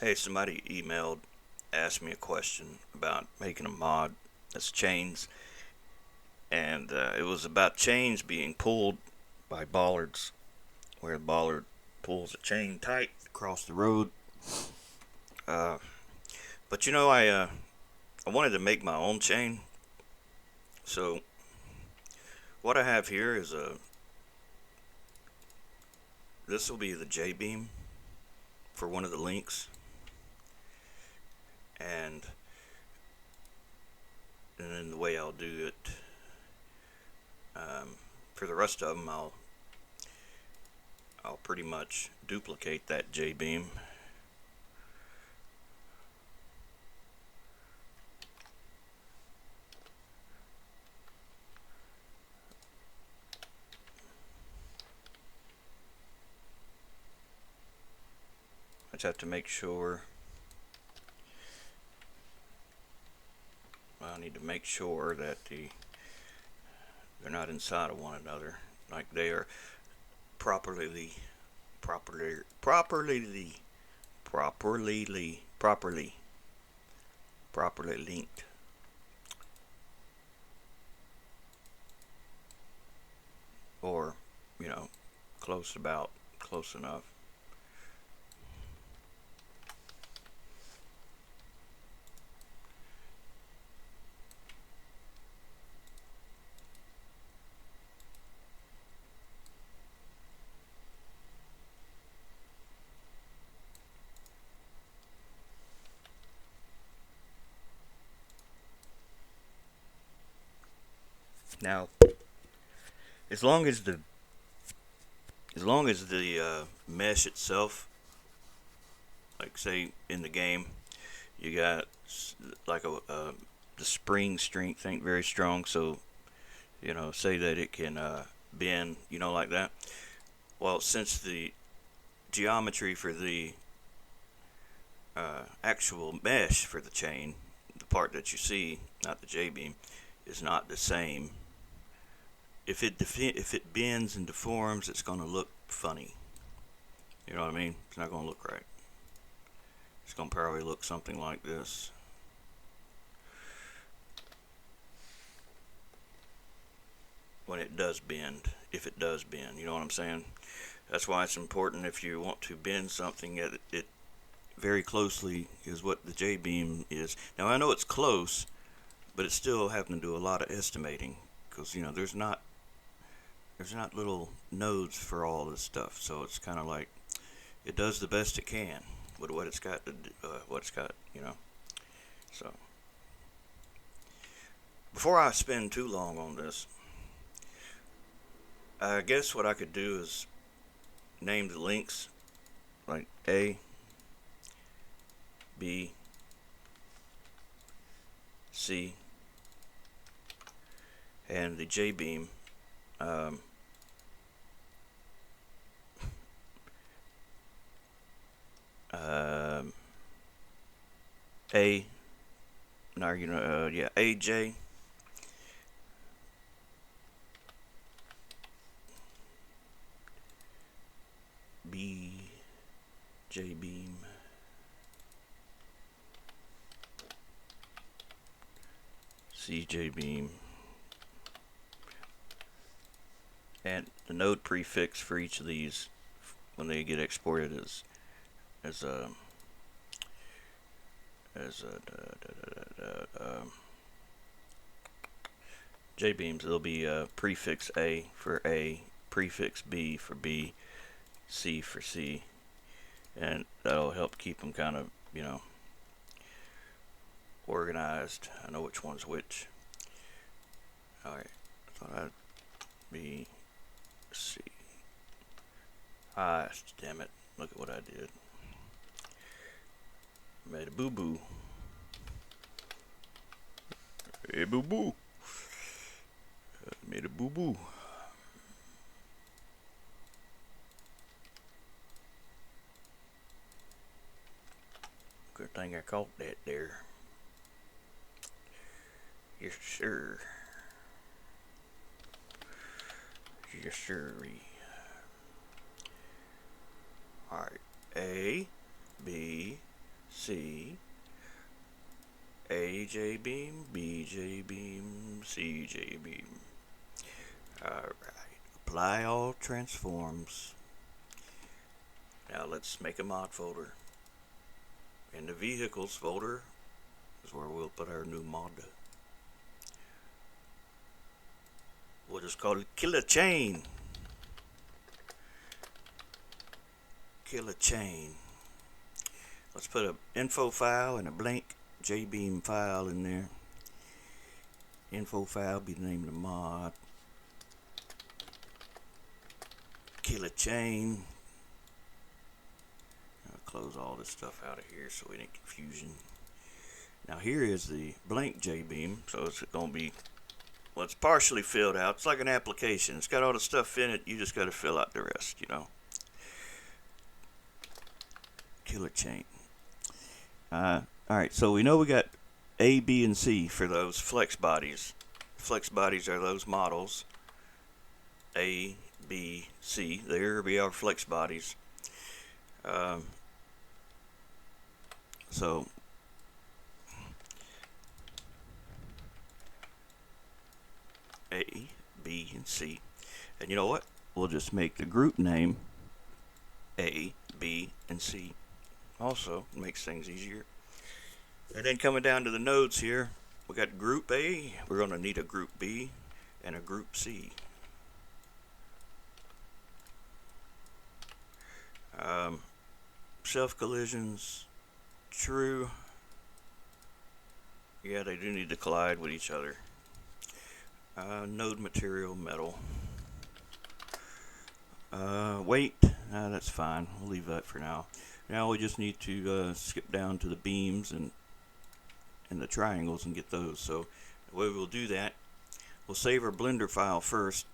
Hey, somebody emailed, asked me a question about making a mod that's chains, and it was about chains being pulled by bollards, where the bollard pulls a chain tight across the road. Uh, but I wanted to make my own chain, so what I have here is this will be the Jbeam for one of the links, and then the way I'll do it. For the rest of them, I'll pretty much duplicate that Jbeam. I just have to make sure. I need to make sure that they're not inside of one another, like they are properly, properly, properly, properly, properly, properly linked, or you know, close enough. Now, as long as the mesh itself, like say in the game, you got like the spring strength ain't very strong, so say that it can bend, like that. Well, since the geometry for the actual mesh for the chain, the part that you see, not the J beam, is not the same. If it bends and deforms, it's going to look funny. You know what I mean? It's not going to look right. It's going to probably look something like this. When it does bend, if it does bend, you know what I'm saying? That's why it's important if you want to bend something that it very closely is what the J beam is. Now I know it's close, but it's still having to do a lot of estimating because there's not little nodes for all this stuff. So it's kind of like it does the best it can with what it's got to do, what it's got, So before I spend too long on this, I guess what I could do is name the links like A, B, C, and the J beam. Um, um, A, no, yeah, AJ, B, J beam, C, J beam, and the node prefix for each of these when they get exported as a as J beams. There'll be prefix A for A, prefix B for B, C for C, and that'll help keep them kind of organized. I know which one's which. All right, I thought I'd be C. Ah, damn it! Look at what I did. Made a boo boo. Hey boo boo. Made a boo boo. Good thing I caught that there. Yes, sir. Yes, sir. Alright. A, B, C, A Jbeam, B Jbeam, C Jbeam. Alright, apply all transforms. Now let's make a mod folder. In the vehicles folder is where we'll put our new mod. We'll just call it Killer Chain. Killer Chain. Let's put an info file and a blank Jbeam file in there. Info file be the name of the mod. Killer Chain. I'll close all this stuff out of here so we ain't confusion. Now here is the blank Jbeam, so it's gonna be, well, it's partially filled out. It's like an application. It's got all the stuff in it. You just got to fill out the rest, you know. Killer Chain. Alright, so we know we got A, B, and C for those flex bodies. Flex bodies are those models. A, B, C. There be our flex bodies. So A, B, and C. And you know what? We'll just make the group name A, B, and C. Also makes things easier. And then coming down to the nodes here, we got group A. We're going to need a group B and a group C. Self collisions, true. Yeah, they do need to collide with each other. Node material, metal. Weight, that's fine. We'll leave that for now. Now we just need to skip down to the beams and the triangles and get those. So the way we'll do that, we'll save our Blender file first.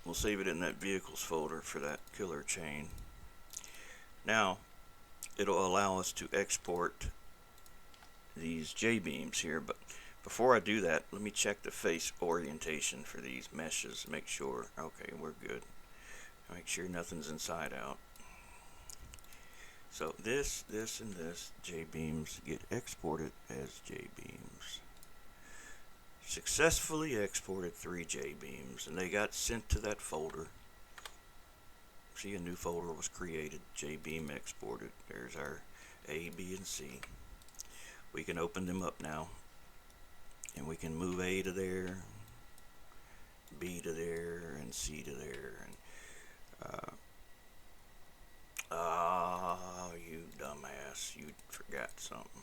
We'll save it in that vehicles folder for that killer chain. Now it'll allow us to export these Jbeams here, but before I do that, let me check the face orientation for these meshes. Make sure, okay, we're good. Make sure nothing's inside out. So this, and this Jbeams get exported as Jbeams. Successfully exported 3 Jbeams, and they got sent to that folder. See, a new folder was created, Jbeam exported. There's our A, B, and C. We can open them up now, and we can move A to there, B to there, and C to there. And you dumbass, you forgot something.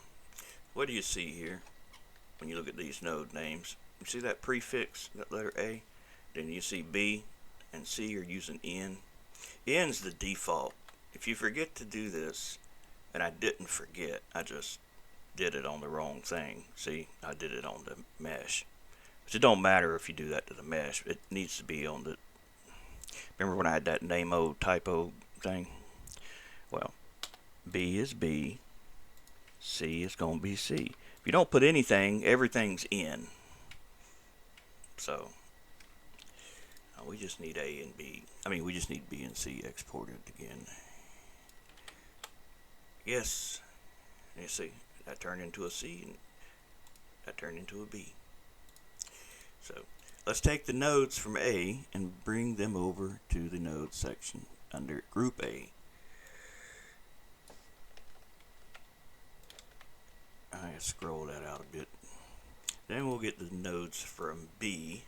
What do you see here when you look at these node names? You see that prefix, that letter A? Then you see B and C are using N. N's the default. If you forget to do this, and I didn't forget, I just did it on the wrong thing. See, I did it on the mesh. But it don't matter if you do that to the mesh. It needs to be on the, remember when I had that name-o typo thing? Well, B is B, C is going to be C. If you don't put anything, everything's in. So we just need A and B. We just need B and C exported again. Yes, you see, that turned into a C and that turned into a B. So let's take the nodes from A and bring them over to the nodes section under group A. I scroll that out a bit. Then we'll get the nodes from B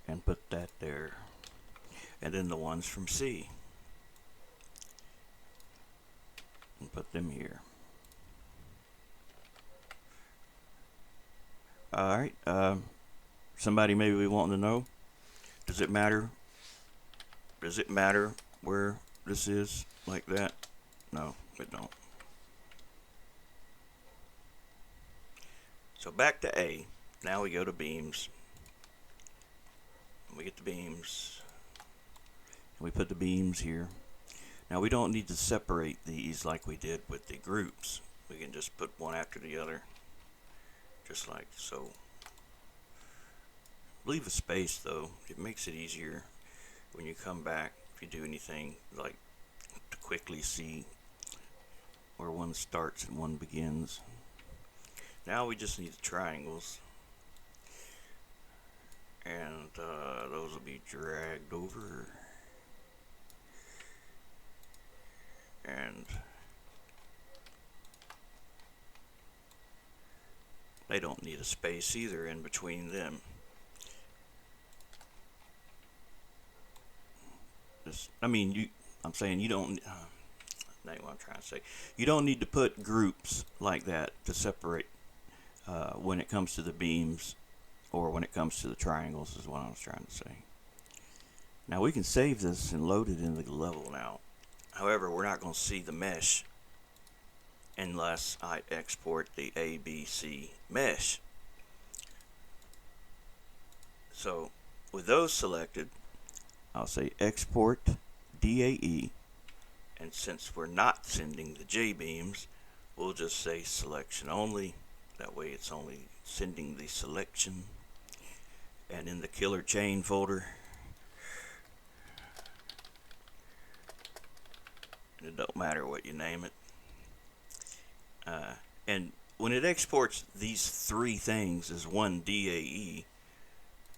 and put that there. And then the ones from C and put them here. Alright, somebody may be wanting to know, does it matter? Does it matter where this is like that? No, it don't. So back to A. Now we go to beams. We get the beams. And we put the beams here. Now we don't need to separate these like we did with the groups. We can just put one after the other. Just like so. Leave a space though. It makes it easier when you come back if you do anything, like to quickly see one starts and one begins. Now we just need the triangles, and those will be dragged over, and they don't need a space either in between them. I'm saying you don't. That's what I'm trying to say. You don't need to put groups like that to separate when it comes to the beams, or when it comes to the triangles, is what I was trying to say. Now we can save this and load it into the level now. However, we're not going to see the mesh unless I export the ABC mesh. So with those selected, I'll say export DAE, and since we're not sending the Jbeams, we'll just say selection only. That way it's only sending the selection. And in the killer chain folder, it don't matter what you name it. And when it exports these three things as one DAE,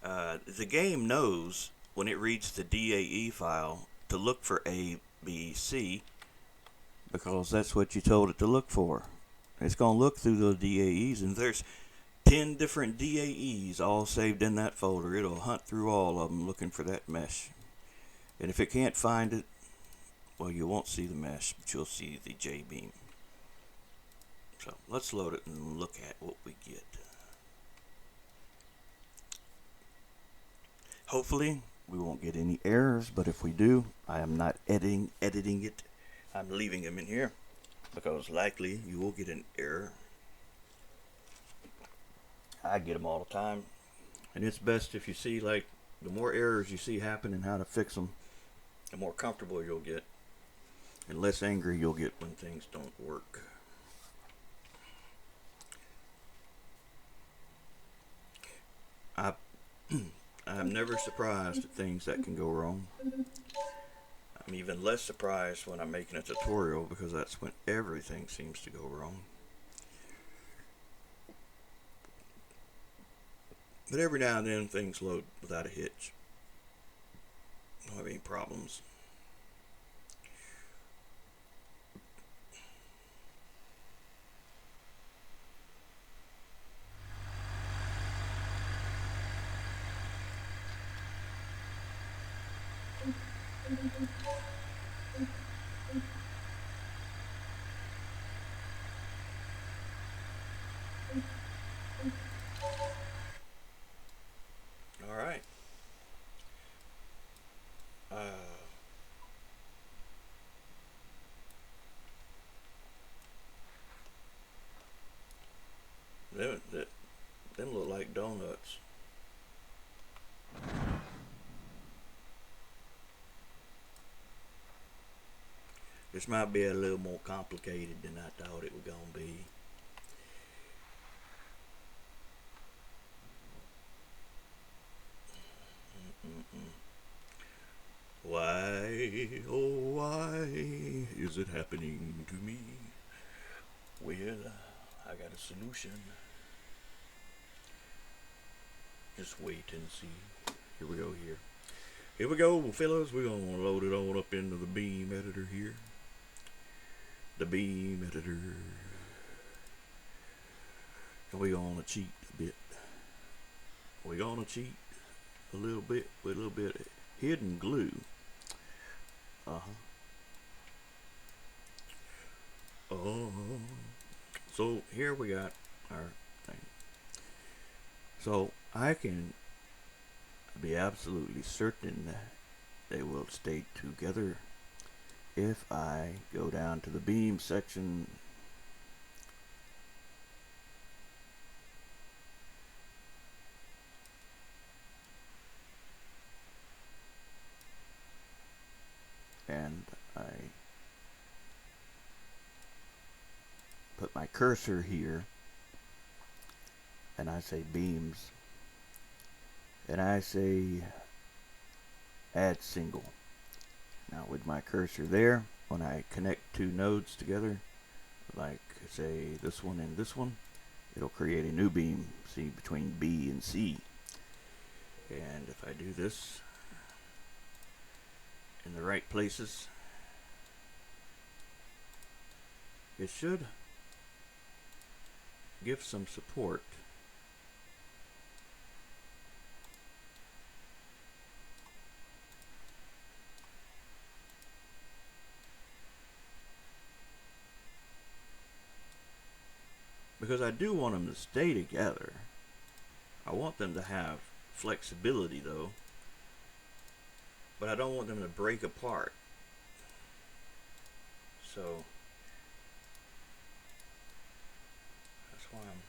the game knows when it reads the DAE file to look for A, B, C, because that's what you told it to look for. It's going to look through those DAEs, and there's 10 different DAEs all saved in that folder. It'll hunt through all of them looking for that mesh. And if it can't find it, well, you won't see the mesh, but you'll see the Jbeam. So let's load it and look at what we get. Hopefully we won't get any errors, but if we do, I am not editing it. I'm leaving them in here because likely you will get an error. I get them all the time, and it's best if you see, like, the more errors you see happen and how to fix them, the more comfortable you'll get, and less angry you'll get when things don't work. I'm never surprised at things that can go wrong. I'm even less surprised when I'm making a tutorial, because that's when everything seems to go wrong. But every now and then things load without a hitch. Don't have any problems. All right. Them look like donuts. This might be a little more complicated than I thought it was gonna be. Why, oh why is it happening to me? Well, I got a solution. Just wait and see. Here we go here. Here we go, fellas. We're going to load it on up into the Beam editor here. The Beam editor. And we're going to cheat a bit. We're going to cheat a little bit with a little bit of hidden glue. So here we got our thing. So I can be absolutely certain that they will stay together if I go down to the beam section and I put my cursor here and I say beams and I say add single. Now with my cursor there, when I connect two nodes together, like say this one and this one, it'll create a new beam, see, between B and C. And if I do this in the right places, it should give some support. Because I do want them to stay together. I want them to have flexibility though, but I don't want them to break apart. So that's why I'm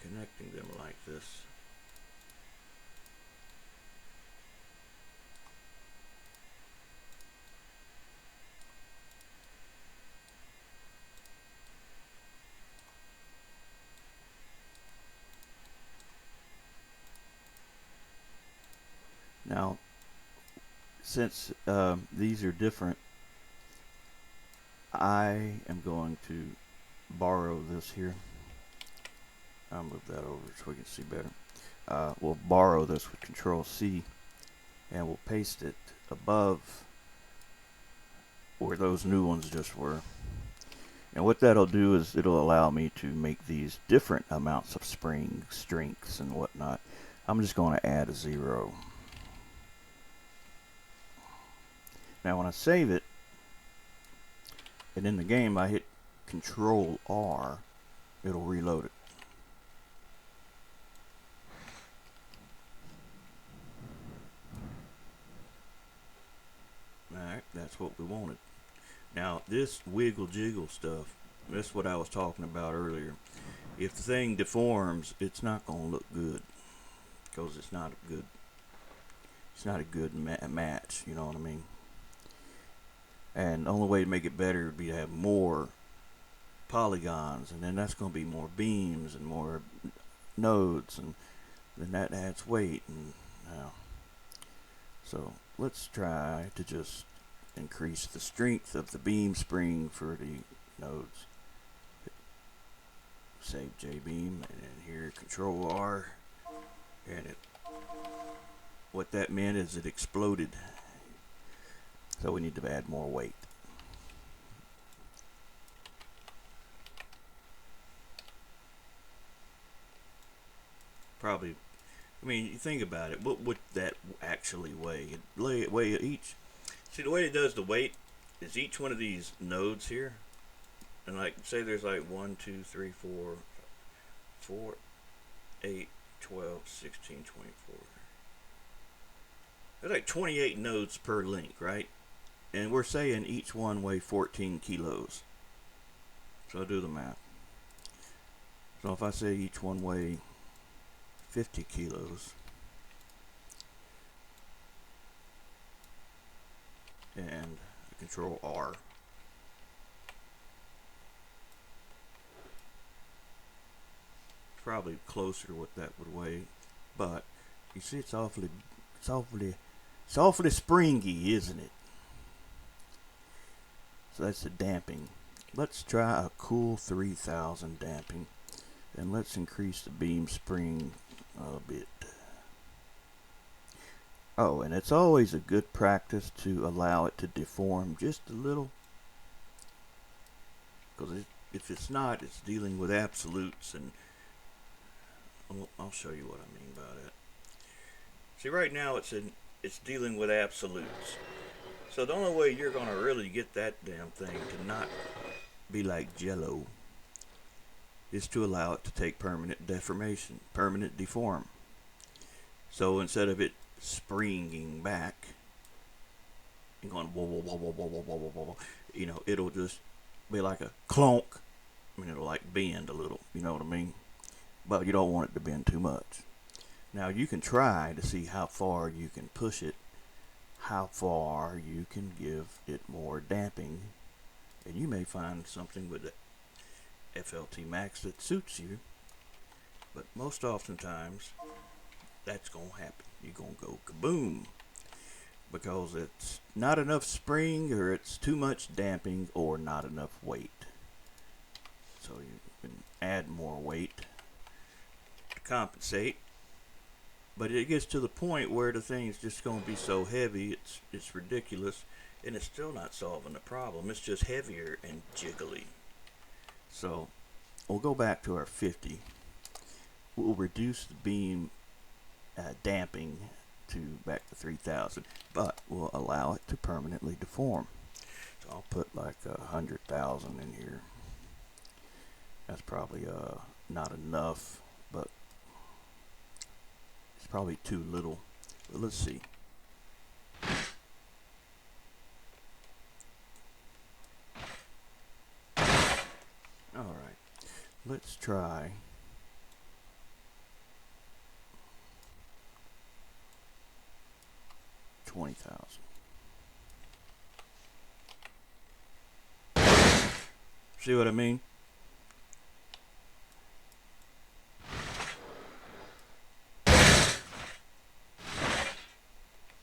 connecting them like this. Now, since these are different, I am going to borrow this here. I'll move that over so we can see better. We'll borrow this with Control C, and we'll paste it above where those new ones just were. And what that'll do is it'll allow me to make these different amounts of spring strengths and whatnot. I'm just going to add a 0. Now when I save it, and in the game I hit Control R, it'll reload it. Alright, that's what we wanted. Now this wiggle jiggle stuff, that's what I was talking about earlier. If the thing deforms, it's not going to look good, because it's not a good match, you know what I mean? And the only way to make it better would be to have more polygons, and then that's going to be more beams and more nodes, and then that adds weight. And so let's try to just increase the strength of the beam spring for the nodes. Save Jbeam, and then here Control R, and what that meant is it exploded. So we need to add more weight. Probably, I mean, you think about it, what would that actually weigh? It weigh each. See, the way it does the weight is each one of these nodes here, and like say there's like 1, 2, 3, 4, 8, 12, 16, 24. There's like 28 nodes per link, right? And we're saying each one weigh 14 kilos. So I'll do the math. So if I say each one weigh 50 kilos, and Control R, probably closer to what that would weigh, but you see it's awfully springy, isn't it? So that's the damping. Let's try a cool 3000 damping, and let's increase the beam spring a bit. Oh, and it's always a good practice to allow it to deform just a little, because if it's not, it's dealing with absolutes, and I'll show you what I mean by that. See, right now it's dealing with absolutes. So the only way you're gonna really get that damn thing to not be like Jello is to allow it to take permanent deformation, permanent deform. So instead of it springing back and going whoa whoa whoa whoa whoa whoa whoa whoa, you know, it'll just be like a clonk. I mean, it'll like bend a little, you know what I mean? But you don't want it to bend too much. Now you can try to see how far you can push it, how far you can give it more damping, and you may find something with the FLT Max that suits you. But most oftentimes that's going to happen. You're going to go kaboom, because it's not enough spring, or it's too much damping, or not enough weight. So you can add more weight to compensate, but it gets to the point where the thing's just going to be so heavy it's ridiculous, and it's still not solving the problem. It's just heavier and jiggly. So we'll go back to our 50. We'll reduce the beam damping to back to 3000, but we'll allow it to permanently deform. So I'll put like 100,000 in here. That's probably not enough, but it's probably too little. But let's see. Alright, let's try 20,000. See what I mean?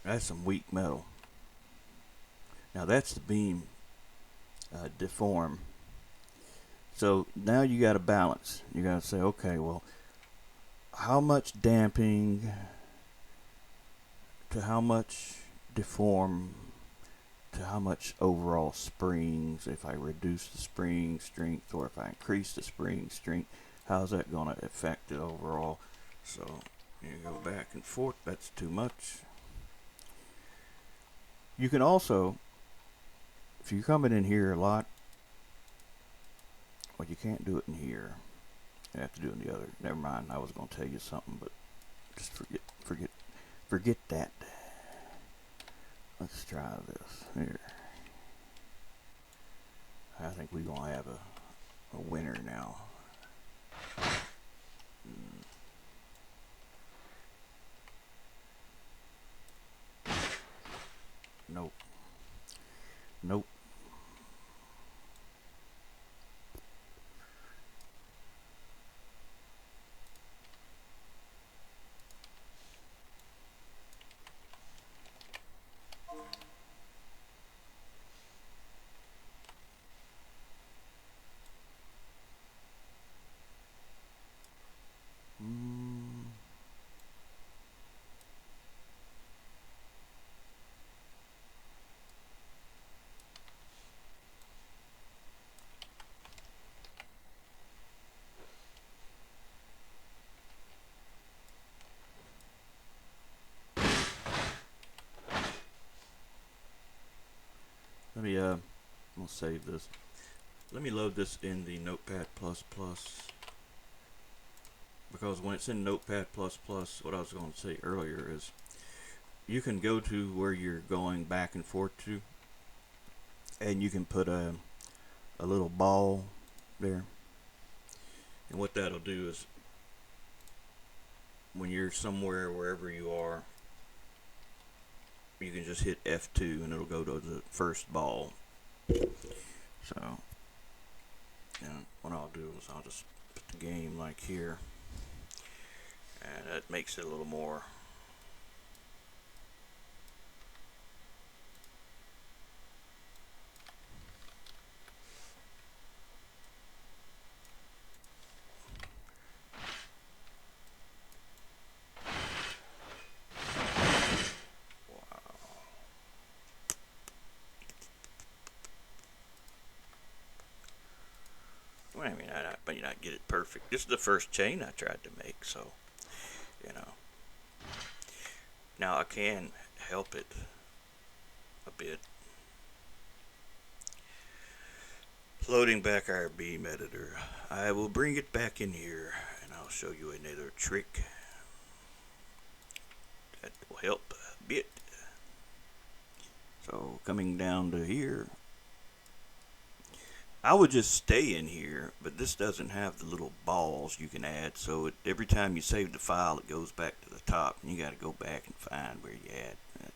That's some weak metal. Now that's the beam deform. So now you got to balance. You got to say, okay, well, how much damping to how much deform to how much overall springs? If I reduce the spring strength, or if I increase the spring strength, how's that going to affect it overall? So you go back and forth. That's too much. You can also, if you're coming in here a lot, well, you can't do it in here. You have to do it in the other. Never mind. I was going to tell you something, but just forget that. Let's try this here. I think we're going to have a winner now. Nope. Nope. Let me I'll save this. Let me load this in the Notepad++, because when it's in Notepad++, what I was going to say earlier is you can go to where you're going back and forth to, and you can put a little ball there, and what that'll do is when you're somewhere, wherever you are, you can just hit F2 and it'll go to the first ball. So, and what I'll do is I'll just put the game like here, and that makes it a little more I mean, I may not get it perfect. This is the first chain I tried to make, so, you know. Now I can help it a bit. Loading back our beam editor. I will bring it back in here, and I'll show you another trick that will help a bit. So coming down to here, I would just stay in here, but this doesn't have the little balls you can add, so every time you save the file, it goes back to the top, and you got to go back and find where you add that.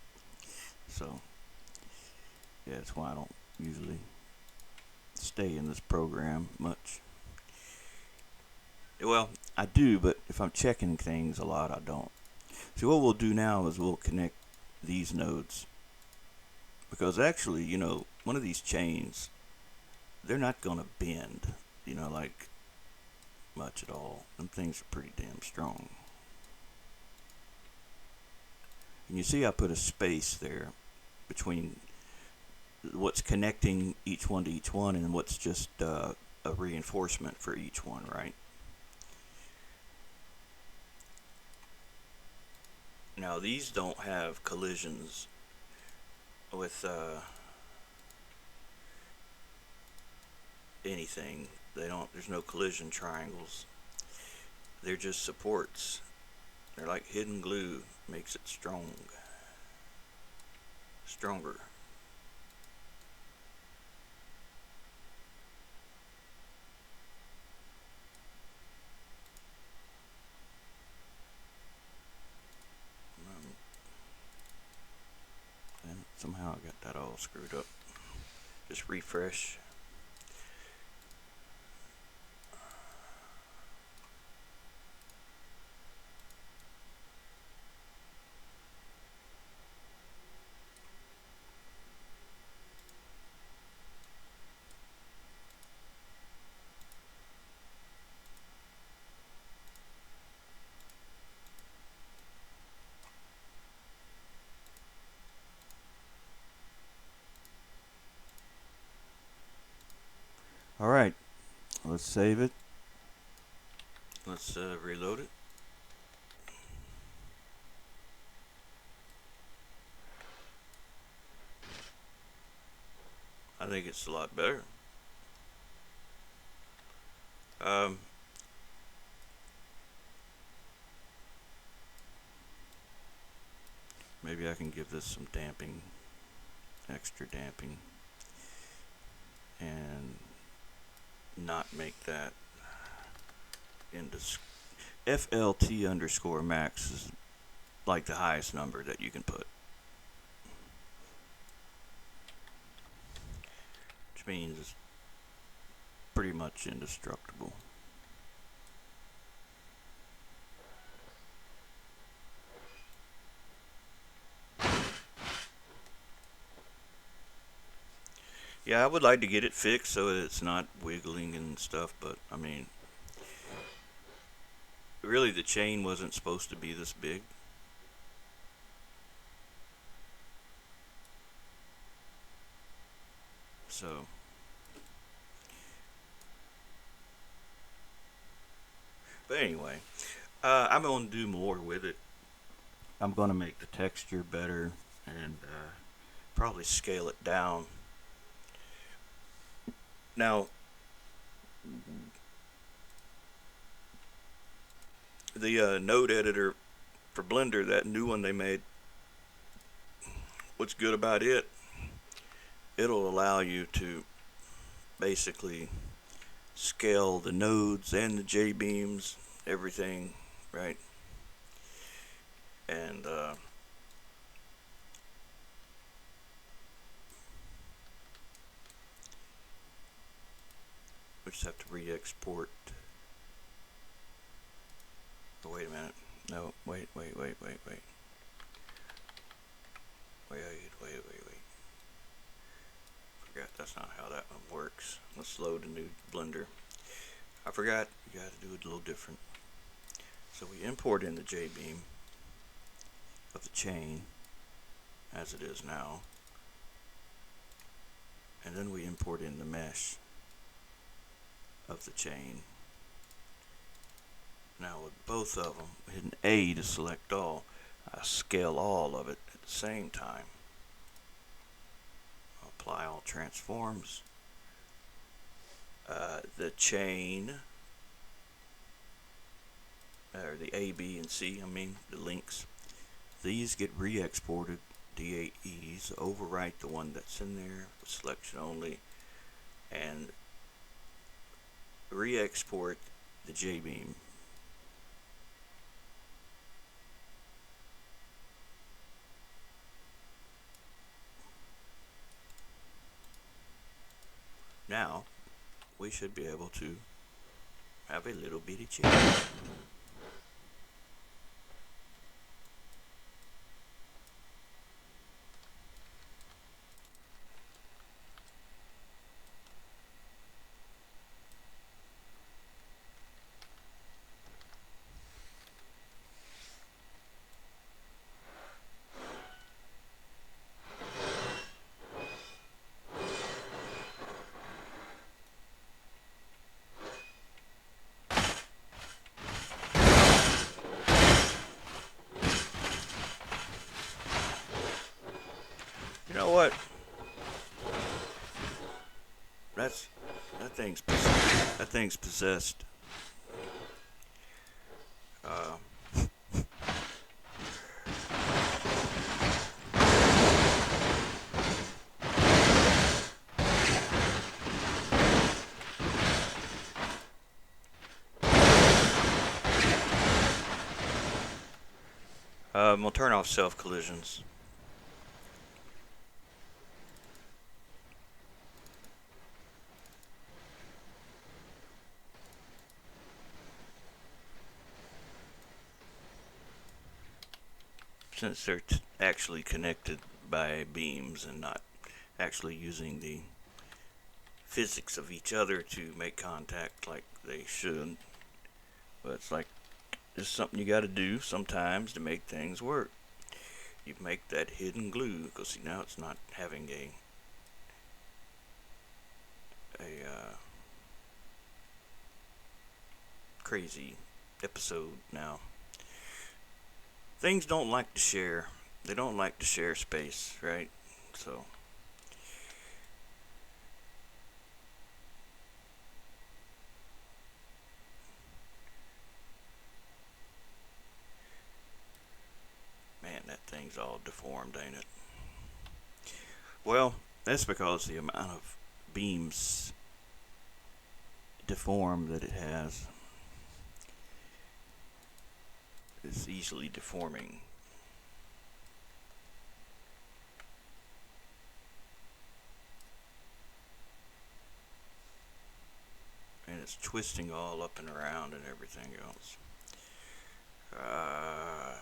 So, yeah, that's why I don't usually stay in this program much. Well, I do, but if I'm checking things a lot, I don't. See, what we'll do now is we'll connect these nodes, because actually, you know, one of these chains, they're not going to bend, you know, like much at all. Them things are pretty damn strong. And you see I put a space there between what's connecting each one to each one and what's just a reinforcement for each one, right? Now these don't have collisions with anything. They don't. There's no collision triangles. They're just supports. They're like hidden glue. Makes it stronger. And somehow I got that all screwed up. Just refresh. Alright, let's save it. Let's reload it. I think it's a lot better. Maybe I can give this some damping, extra damping, and not make that into FLT underscore max is like the highest number that you can put, which means it's pretty much indestructible. Yeah, I would like to get it fixed so that it's not wiggling and stuff, but I mean, really the chain wasn't supposed to be this big. So, but anyway, I'm going to do more with it. I'm going to make the texture better and probably scale it down. Now, the node editor for Blender, that new one they made, what's good about it, it'll allow you to basically scale the nodes and the Jbeams, everything, right? And we just have to re-export. Oh, wait a minute. No, wait. Forgot that's not how that one works. Let's load a new Blender. I forgot you got to do it a little different. So we import in the Jbeam of the chain as it is now, and then we import in the mesh of the chain. Now with both of them, hitting A to select all, I scale all of it at the same time. Apply all transforms. The chain, or the A, B, and C, I mean the links, these get re-exported, D8Es, overwrite the one that's in there with selection only, and re-export the Jbeam. Now we should be able to have a little bitty chain. know what? That's that thing's possessed. Uh, we'll turn off self collisions. Since they're actually connected by beams and not actually using the physics of each other to make contact like they should. But it's like it's something you got to do sometimes to make things work. You make that hidden glue because see now it's not having a crazy episode now. Things don't like to share. They don't like to share space, right? So man, that thing's all deformed, ain't it? Well, that's because the amount of beams deformed that it has is easily deforming. And it's twisting all up and around and everything else.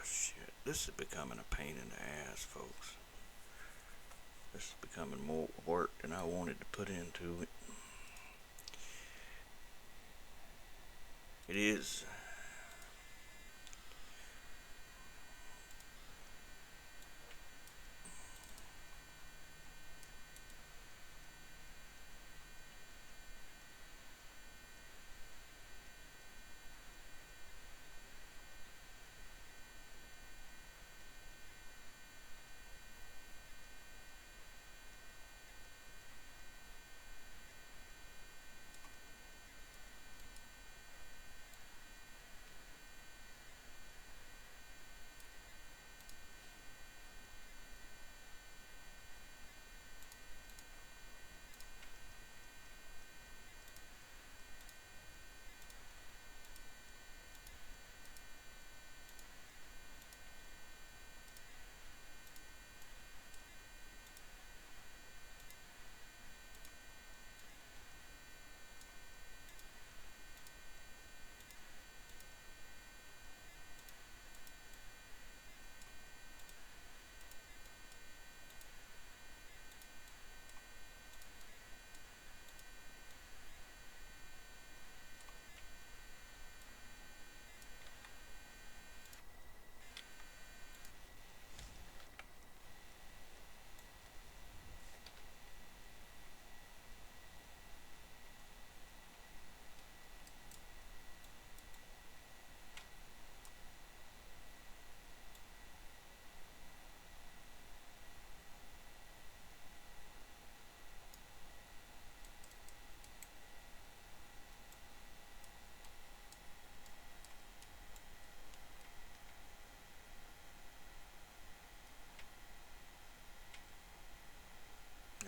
Shit. This is becoming a pain in the ass, folks. This is becoming more work than I wanted to put into it. It is.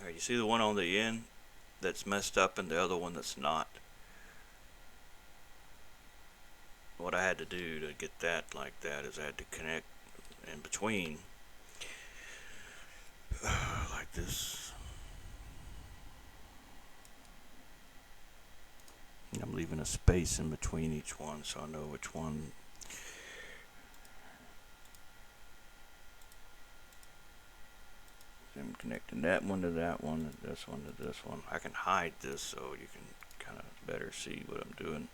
Alright, you see the one on the end that's messed up and the other one that's not? What I had to do to get that like that is I had to connect in between like this. And I'm leaving a space in between each one so I know which one. I'm connecting that one to that one, and this one to this one. I can hide this so you can kind of better see what I'm doing.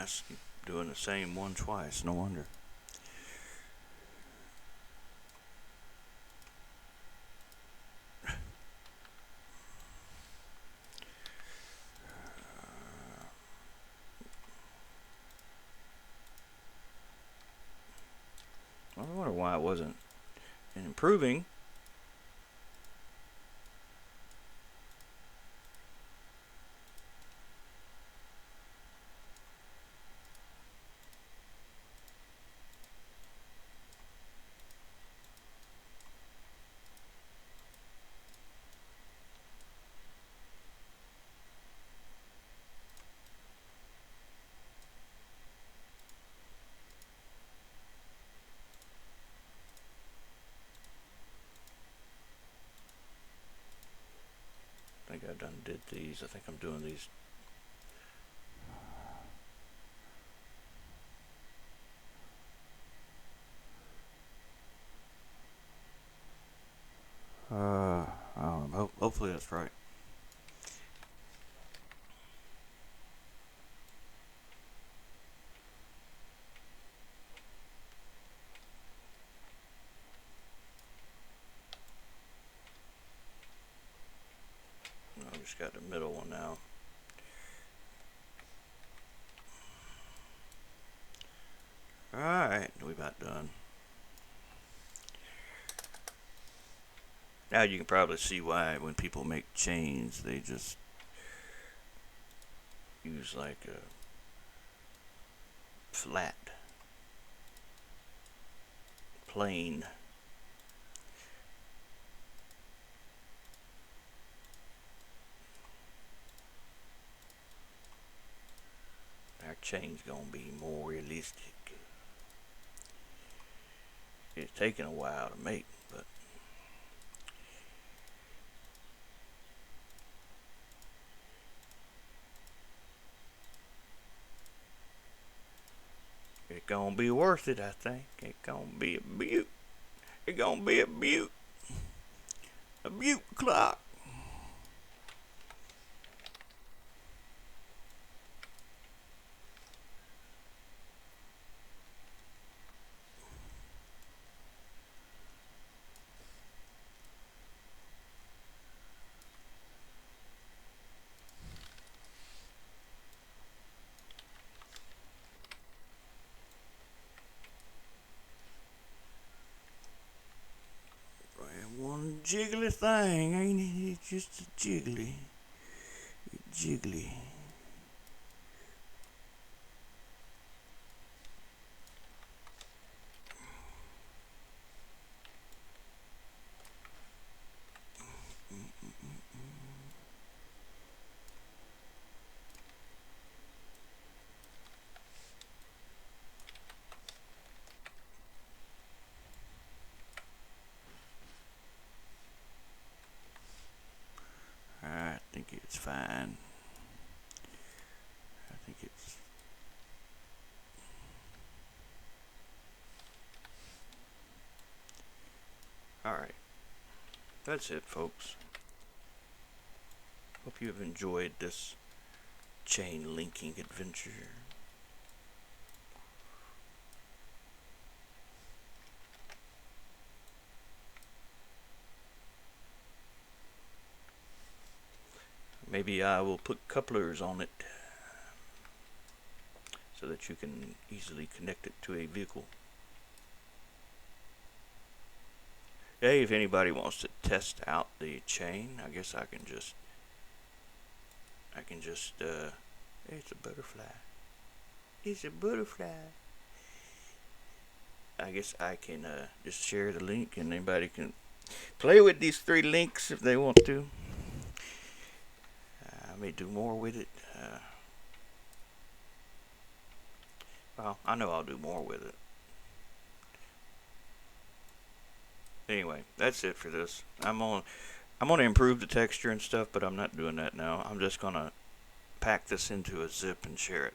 twice. Keep doing the same one twice. No wonder. I wonder why it wasn't improving. I think I done did these. I think I'm doing these. Hopefully that's right. I just got the middle one now. Alright, we about done. Now you can probably see why when people make chains, they just use like a flat, plain. Our chain's gonna be more realistic. It's taking a while to make, but it's gonna be worth it, I think. It's gonna be a beaut. It's gonna be a beaut. A beaut clock. One jiggly thing, ain't it? It's just a jiggly. Jiggly. I think it's fine. I think it's... Alright. That's it, folks. Hope you have enjoyed this chain linking adventure. Maybe I will put couplers on it so that you can easily connect it to a vehicle. Hey, if anybody wants to test out the chain, I guess I can just it's a butterfly. It's a butterfly. I guess I can just share the link and anybody can play with these 3 links if they want to. I may do more with it. Well, I know I'll do more with it. Anyway, that's it for this. I'm gonna improve the texture and stuff, but I'm not doing that now. I'm just gonna pack this into a zip and share it.